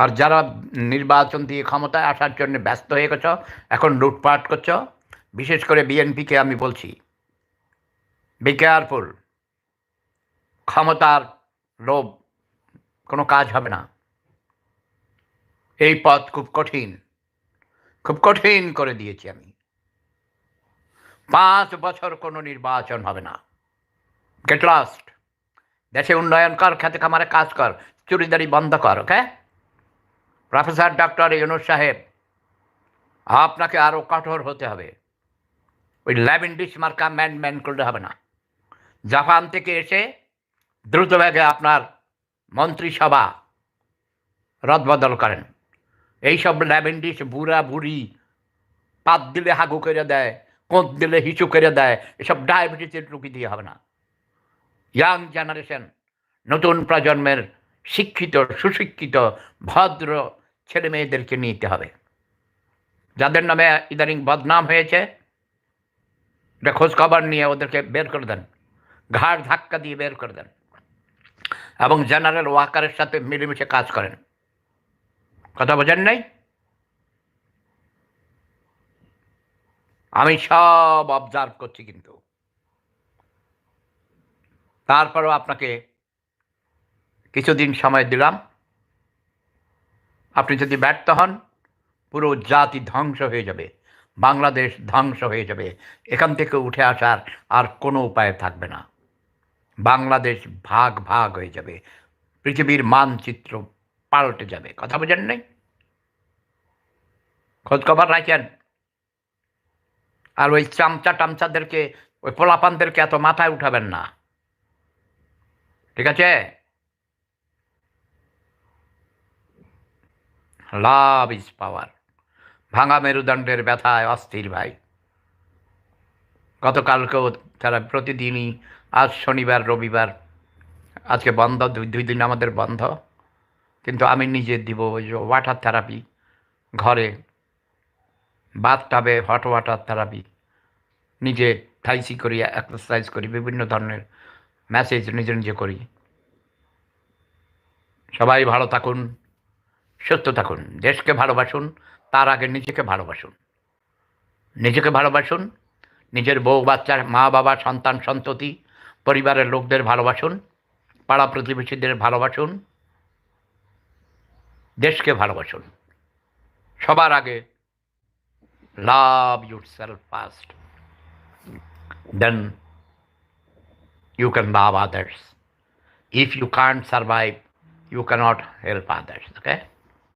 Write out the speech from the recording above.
আর যারা নির্বাচন দিয়ে ক্ষমতায় আসার জন্য ব্যস্ত হয়ে গেছ, এখন লুটপাট করছ, বিশেষ করে বিএনপিকে আমি বলছি, বি কেয়ারফুল। ক্ষমতার লোভ কোনো কাজ হবে না। এই পথ খুব কঠিন, খুব কঠিন করে দিয়েছি আমি। 5 বছর কোনো নির্বাচন হবে না। Get lost. দেশে উন্নয়ন কর, খেতে খামারে কাজ কর, চুরিদারি বন্ধ কর। ওকে প্রফেসর ডক্টর ইউনূস সাহেব, আপনাকে আরও কঠোর হতে হবে। ওই ল্যাভেন্ডিস মার্কা ম্যান করলে হবে না। জাপান থেকে এসে দ্রুতবেগে আপনার মন্ত্রিসভা রদবদল করেন। এইসব ল্যাভেন্ডিস বুড়া বুড়ি পাত দিলে হাগু করে দেয়, কোঁত দিলে হিচু করে দেয়, এসব ডায়াবেটিসের রুগী দিয়ে হবে না। ইয়াং জেনারেশন, নতুন প্রজন্মের শিক্ষিত সুশিক্ষিত ভদ্র ছেলে মেয়েদেরকে নিতে হবে। যাদের নামে ইদানিং বদনাম হয়েছে, এটা খোঁজ খবর নিয়ে ওদেরকে বের করে দেন, ঘাড় ধাক্কা দিয়ে বের করে দেন, এবং জেনারেল ওয়াকারের সাথে মিলেমিশে কাজ করেন। কথা বোঝেন নাই? আমি সব অবজার্ভ করছি, কিন্তু তারপরেও আপনাকে কিছুদিন সময় দিলাম। আপনি যদি ব্যর্থ হন, পুরো জাতি ধ্বংস হয়ে যাবে, বাংলাদেশ ধ্বংস হয়ে যাবে। এখান থেকে উঠে আসার আর কোনো উপায় থাকবে না। বাংলাদেশ ভাগ ভাগ হয়ে যাবে, পৃথিবীর মানচিত্র পাল্টে যাবে। কথা বোঝেন নাই? খোঁজখবর রাখেন। আর ওই চামচা টামচাদেরকে, ওই পোলাপানদেরকে এত মাথায় উঠাবেন না, ঠিক আছে? Love is power. ভাঙা মেরুদণ্ডের ব্যথায় অস্থির ভাই। গতকালকেও তারা প্রতিদিনই, আজ শনিবার রবিবার, আজকে বন্ধ, দুই দিন আমাদের বন্ধ, কিন্তু আমি নিজে দিব ওই যে ওয়াটার থেরাপি, ঘরে বাথটাবে হট ওয়াটার থেরাপি, নিজে থাইসি করি, এক্সারসাইজ করি, বিভিন্ন ধরনের ম্যাসেজ নিজে নিজে করি। সবাই ভালো থাকুন, সুস্থ থাকুন, দেশকে ভালোবাসুন, তার আগে নিজেকে ভালোবাসুন। নিজেকে ভালোবাসুন, নিজের বউ বাচ্চা, মা বাবা, সন্তান সন্ততি, পরিবারের লোকদের ভালোবাসুন, পাড়া প্রতিবেশীদের ভালোবাসুন, দেশকে ভালোবাসুন। সবার আগে লাভ yourself first, then you can love others. If you can't survive, you cannot help others. Okay?